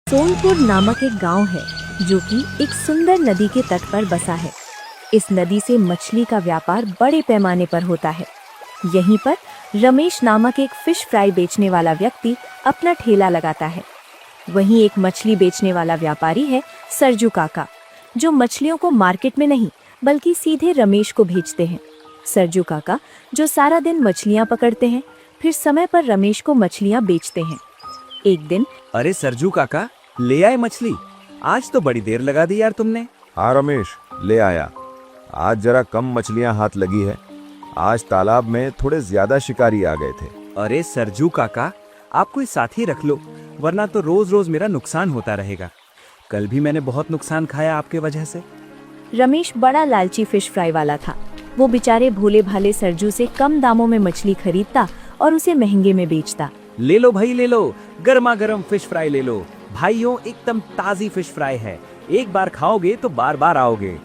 सोनपुर नामक एक गांव है जो कि एक सुंदर नदी के तट पर बसा है। इस नदी से मछली का व्यापार बड़े पैमाने पर होता है। यहीं पर रमेश नामक एक फिश फ्राई बेचने वाला व्यक्ति अपना ठेला लगाता है। वहीं एक मछली बेचने वाला व्यापारी है सरजू काका, जो मछलियों को मार्केट में नहीं बल्कि सीधे रमेश को भेजते हैं। सरजू काका जो सारा दिन मछलियां पकड़ते हैं, फिर समय पर रमेश को मछलियां बेचते हैं। एक दिन, अरे सरजू काका, ले आए मछली। आज तो बड़ी देर लगा दी यार तुमने। हाँ रमेश, ले आया। आज जरा कम मछलियां हाथ लगी है। आज तालाब में थोड़े ज्यादा शिकारी आ गए थे। अरे सरजू काका, आप कोई साथी रख लो, वरना तो रोज रोज मेरा नुकसान होता रहेगा। कल भी मैंने बहुत नुकसान खाया आपके वजह से। रमेश बड़ा लालची फिश फ्राई वाला था। वो बेचारे भोले भाले सरजू से कम दामों में मछली खरीदता और उसे महंगे में बेचता। ले लो भाई, ले लो, गर्मा गर्म फिश फ्राई ले लो भाइयों, एकदम ताजी फिश फ्राई है। एक बार खाओगे तो बार बार आओगे।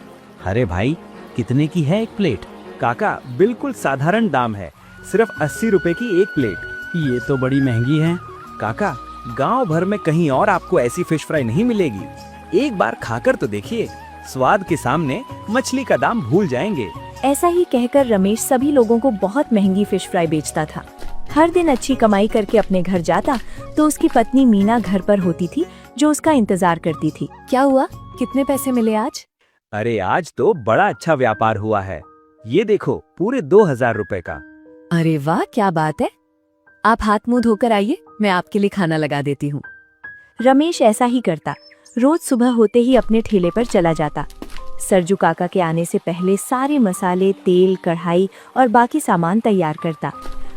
अरे भाई, कितने की है एक प्लेट? काका, बिल्कुल साधारण दाम है, सिर्फ 80 रुपए की एक प्लेट। ये तो बड़ी महंगी है। काका, गांव भर में कहीं और आपको ऐसी फिश फ्राई नहीं मिलेगी। एक बार खाकर तो देखिए, स्वाद के सामने मछली का दाम भूल जाएंगे। ऐसा ही कहकर रमेश सभी लोगों को बहुत महंगी फिश फ्राई बेचता था। हर दिन अच्छी कमाई करके अपने घर जाता तो उसकी पत्नी मीना घर पर होती थी, जो उसका इंतजार करती थी। क्या हुआ, कितने पैसे मिले आज? अरे आज तो बड़ा अच्छा व्यापार हुआ है। ये देखो, पूरे 2000 रुपए का। अरे वाह, क्या बात है। आप हाथ मुंह धोकर आइए, मैं आपके लिए खाना लगा देती हूँ। रमेश ऐसा ही करता। रोज सुबह होते ही अपने ठेले पर चला जाता। सरजू काका के आने से पहले सारे मसाले, तेल, कढ़ाई और बाकी सामान तैयार करता।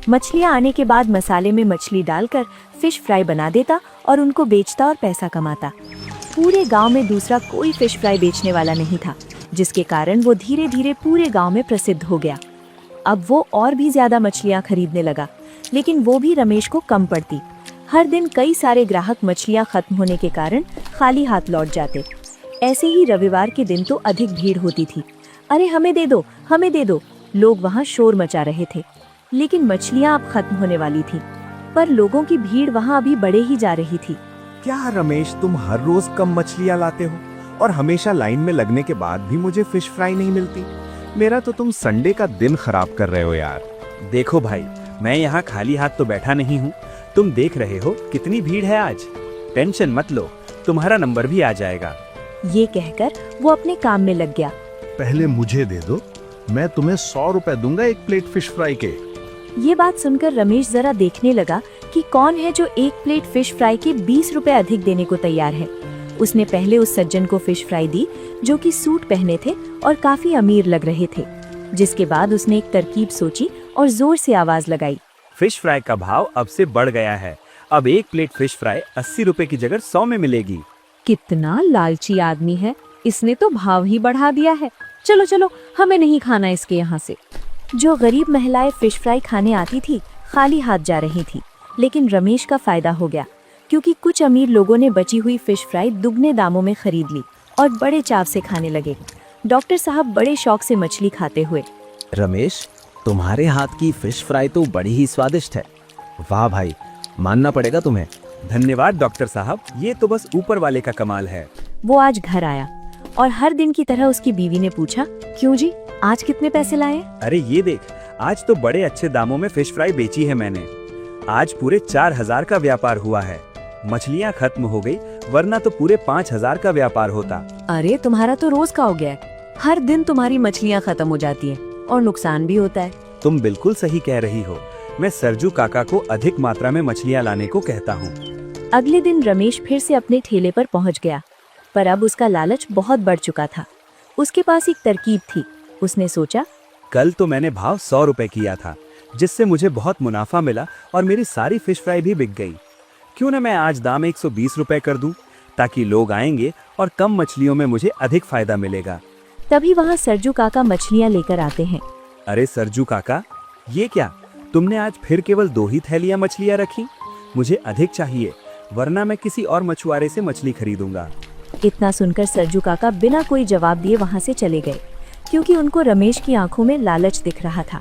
मछलियाँ आने के बाद मसाले में मछली डालकर फिश फ्राई बना देता और उनको बेचता और पैसा कमाता। पूरे गांव में दूसरा कोई फिश फ्राई बेचने वाला नहीं था, जिसके कारण वो धीरे धीरे पूरे गांव में प्रसिद्ध हो गया। अब वो और भी ज्यादा मछलियाँ खरीदने लगा, लेकिन वो भी रमेश को कम पड़ती। हर दिन कई सारे ग्राहक मछलियाँ खत्म होने के कारण खाली हाथ लौट जाते। ऐसे ही रविवार के दिन तो अधिक भीड़ होती थी। अरे हमें दे दो, हमें दे दो, लोग वहाँ शोर मचा रहे थे। लेकिन मछलियाँ अब खत्म होने वाली थी, पर लोगों की भीड़ वहाँ अभी बढ़े ही जा रही थी। क्या रमेश, तुम हर रोज कम मछलियां लाते हो और हमेशा लाइन में लगने के बाद भी मुझे फिश फ्राई नहीं मिलती? मेरा तो तुम संडे का दिन खराब कर रहे हो यार। देखो भाई, मैं यहाँ खाली हाथ तो बैठा नहीं हूँ। तुम देख रहे हो कितनी भीड़ है आज। टेंशन मत लो, तुम्हारा नंबर भी आ जाएगा। ये कहकर वो अपने काम में लग गया। पहले मुझे दे दो, मैं तुम्हें 100 रुपए दूंगा एक प्लेट फिश फ्राई के। ये बात सुनकर रमेश जरा देखने लगा कि कौन है जो एक प्लेट फिश फ्राई के 20 रुपए अधिक देने को तैयार है। उसने पहले उस सज्जन को फिश फ्राई दी, जो कि सूट पहने थे और काफी अमीर लग रहे थे। जिसके बाद उसने एक तरकीब सोची और जोर से आवाज लगाई। फिश फ्राई का भाव अब से बढ़ गया है। अब एक प्लेट फिश फ्राई 80 रुपए की जगह 100 में मिलेगी। कितना लालची आदमी है, इसने तो भाव ही बढ़ा दिया है। चलो चलो, हमें नहीं खाना इसके यहाँ से। जो गरीब महिलाएं फिश फ्राई खाने आती थी, खाली हाथ जा रही थी। लेकिन रमेश का फायदा हो गया, क्योंकि कुछ अमीर लोगों ने बची हुई फिश फ्राई दुगने दामों में खरीद ली और बड़े चाव से खाने लगे। डॉक्टर साहब बड़े शौक से मछली खाते हुए, रमेश, तुम्हारे हाथ की फिश फ्राई तो बड़ी ही स्वादिष्ट है। वाह भाई, मानना पड़ेगा तुम्हें। धन्यवाद डॉक्टर साहब, ये तो बस ऊपर वाले का कमाल है। वो आज घर आया और हर दिन की तरह उसकी बीवी ने पूछा, क्यों जी, आज कितने पैसे लाए? अरे ये देख, आज तो बड़े अच्छे दामों में फिश फ्राई बेची है मैंने। आज पूरे 4000 का व्यापार हुआ है। मछलियाँ खत्म हो गई, वरना तो पूरे 5000 का व्यापार होता। अरे तुम्हारा तो रोज का हो गया है। हर दिन तुम्हारी मछलियाँ खत्म हो जाती हैं और नुकसान भी होता है। तुम बिल्कुल सही कह रही हो। मैं सरजू काका को अधिक मात्रा में मछलियाँ लाने को कहता हूँ। अगले दिन रमेश फिर से अपने ठेले पर पहुँच गया, पर अब उसका लालच बहुत बढ़ चुका था। उसके पास एक तरकीब थी। उसने सोचा, कल तो मैंने भाव 100 रुपए किया था, जिससे मुझे बहुत मुनाफा मिला और मेरी सारी फिश फ्राई भी बिक गई। क्यों न मैं आज दाम 120 रुपए कर दूं, ताकि लोग आएंगे और कम मछलियों में मुझे अधिक फायदा मिलेगा। तभी वहाँ सरजू काका मछलियाँ लेकर आते हैं। अरे सरजू काका, ये क्या, तुमने आज फिर केवल 2 ही थैलियाँ मछलियाँ रखी? मुझे अधिक चाहिए, वरना मैं किसी और मछुआरे से मछली खरीदूंगा। इतना सुनकर सरजू काका बिना कोई जवाब दिए वहाँ से चले गए, क्योंकि उनको रमेश की आंखों में लालच दिख रहा था।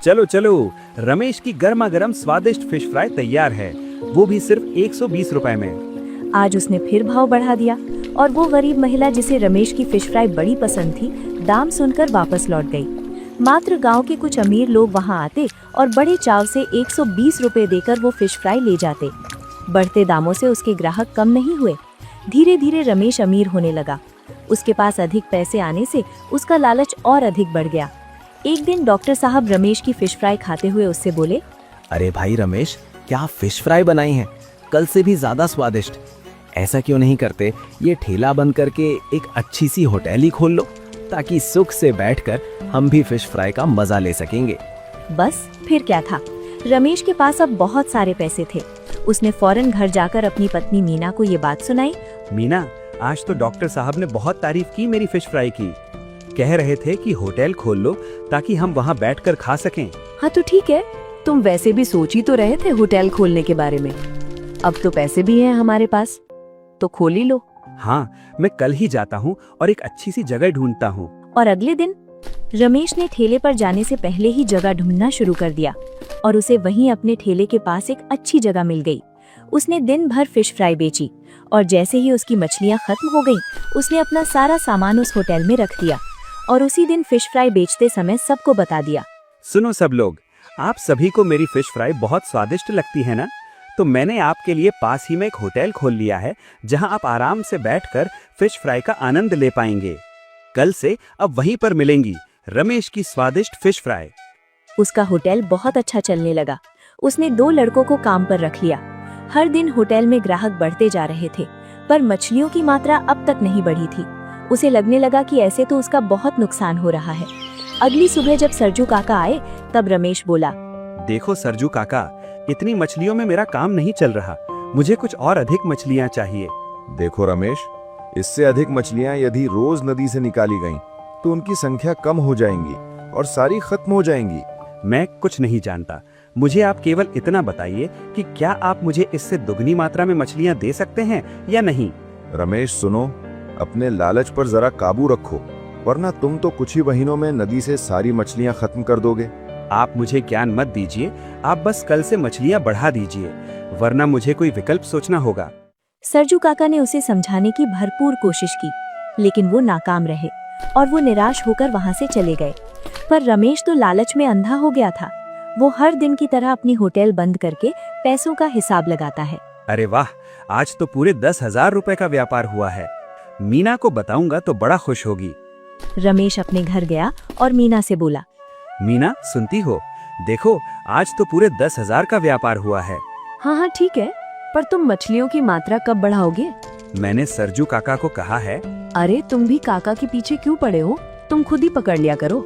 चलो चलो, रमेश की गर्मा गर्म स्वादिष्ट फिश फ्राई तैयार है, वो भी सिर्फ 120 रुपए में। आज उसने फिर भाव बढ़ा दिया और वो गरीब महिला जिसे रमेश की फिश फ्राई बड़ी पसंद थी, दाम सुनकर वापस लौट गई। मात्र गांव के कुछ अमीर लोग वहां आते और बड़े चाव से 120 रुपए देकर वो फिश फ्राई ले जाते। बढ़ते दामों से उसके ग्राहक कम नहीं हुए। धीरे धीरे रमेश अमीर होने लगा। उसके पास अधिक पैसे आने से उसका लालच और अधिक बढ़ गया। एक दिन डॉक्टर साहब रमेश की फिश फ्राई खाते हुए उससे बोले, अरे भाई रमेश, क्या फिश फ्राई बनाई है, कल से भी ज्यादा स्वादिष्ट। ऐसा क्यों नहीं करते, ये ठेला बंद करके एक अच्छी सी होटल ही खोल लो, ताकि सुख से बैठकर हम भी फिश फ्राई का मजा ले सकेंगे। बस फिर क्या था, रमेश के पास अब बहुत सारे पैसे थे। उसने फौरन घर जाकर अपनी पत्नी मीना को ये बात सुनाई। मीना, आज तो डॉक्टर साहब ने बहुत तारीफ की मेरी फिश फ्राई की। कह रहे थे कि होटल खोल लो ताकि हम वहाँ बैठकर खा सकें। हाँ तो ठीक है, तुम वैसे भी सोच ही तो रहे थे होटल खोलने के बारे में। अब तो पैसे भी हैं हमारे पास, तो खोल ही लो। हाँ, मैं कल ही जाता हूँ और एक अच्छी सी जगह ढूंढता हूँ। और अगले दिन रमेश ने ठेले पर जाने से पहले ही जगह ढूंढना शुरू कर दिया और उसे वहीं अपने ठेले के पास एक अच्छी जगह मिल गई। उसने दिन भर फिश फ्राई बेची और जैसे ही उसकी मछलियाँ खत्म हो गईं, उसने अपना सारा सामान उस होटल में रख दिया और उसी दिन फिश फ्राई बेचते समय सबको बता दिया। सुनो सब लोग, आप सभी को मेरी फिश फ्राई बहुत स्वादिष्ट लगती है ना? तो मैंने आपके लिए पास ही में एक होटल खोल लिया है जहां आप आराम से बैठकर फिश फ्राई का आनंद ले पाएंगे। कल से अब वहीं पर मिलेंगी रमेश की स्वादिष्ट फिश फ्राई। उसका होटल बहुत अच्छा चलने लगा। उसने 2 लड़कों को काम पर रख लिया। हर दिन होटल में ग्राहक बढ़ते जा रहे थे, पर मछलियों की मात्रा अब तक नहीं बढ़ी थी। उसे लगने लगा कि ऐसे तो उसका बहुत नुकसान हो रहा है। अगली सुबह जब सरजू काका आए, तब रमेश बोला, देखो सरजू काका, इतनी मछलियों में मेरा काम नहीं चल रहा। मुझे कुछ और अधिक मछलियाँ चाहिए। देखो रमेश, इससे अधिक मछलियां यदि रोज नदी से निकाली गईं, तो उनकी संख्या कम हो जाएंगी और सारी खत्म हो जाएंगी। मैं कुछ नहीं जानता, मुझे आप केवल इतना बताइए कि क्या आप मुझे इससे दुगनी मात्रा में मछलियाँ दे सकते हैं या नहीं? रमेश सुनो, अपने लालच पर जरा काबू रखो, वरना तुम तो कुछ ही महीनों में नदी से सारी मछलियां खत्म कर दोगे। आप मुझे ज्ञान मत दीजिए, आप बस कल से मछलियाँ बढ़ा दीजिए, वरना मुझे कोई विकल्प सोचना होगा। सरजू काका ने उसे समझाने की भरपूर कोशिश की, लेकिन वो नाकाम रहे और वो निराश होकर वहां से चले गए। पर रमेश तो लालच में अंधा हो गया था। वो हर दिन की तरह अपनी होटल बंद करके पैसों का हिसाब लगाता है। अरे वाह, आज तो पूरे 10,000 रुपए का व्यापार हुआ है। मीना को बताऊंगा तो बड़ा खुश होगी। रमेश अपने घर गया और मीना से बोला, मीना, सुनती हो? देखो, आज तो पूरे 10,000 का व्यापार हुआ है। हाँ ठीक है, पर तुम मछलियों की मात्रा कब बढ़ाओगे? मैंने सरजू काका को कहा है। अरे तुम भी काका के पीछे क्यों पड़े हो, तुम खुद ही पकड़ लिया करो।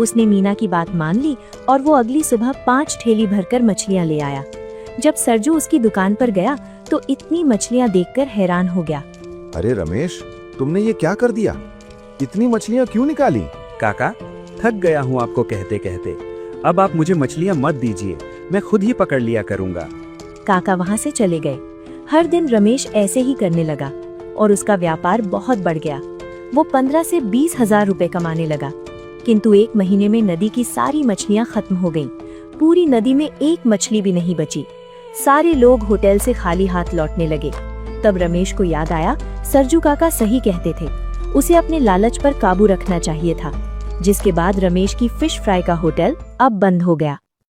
उसने मीना की बात मान ली और वो अगली सुबह 5 ठेली भरकर मछलियाँ ले आया। जब सरजू उसकी दुकान पर गया तो इतनी मछलियाँ देखकर हैरान हो गया। अरे रमेश, तुमने ये क्या कर दिया? इतनी मछलियां क्यों निकाली? काका, थक गया हूँ आपको कहते कहते। अब आप मुझे मछलियाँ मत दीजिए, मैं खुद ही पकड़ लिया करूँगा। काका वहाँ से चले गए। हर दिन रमेश ऐसे ही करने लगा और उसका व्यापार बहुत बढ़ गया। वो 15 से 20,000 रुपए कमाने लगा। किंतु 1 महीने में नदी की सारी मछलियाँ खत्म हो गईं। पूरी नदी में एक मछली भी नहीं बची। सारे लोग होटल से खाली हाथ लौटने लगे। तब रमेश को याद आया, सरजू काका सही कहते थे, उसे अपने लालच पर काबू रखना चाहिए था। जिसके बाद रमेश की फिश फ्राई का होटल अब बंद हो गया।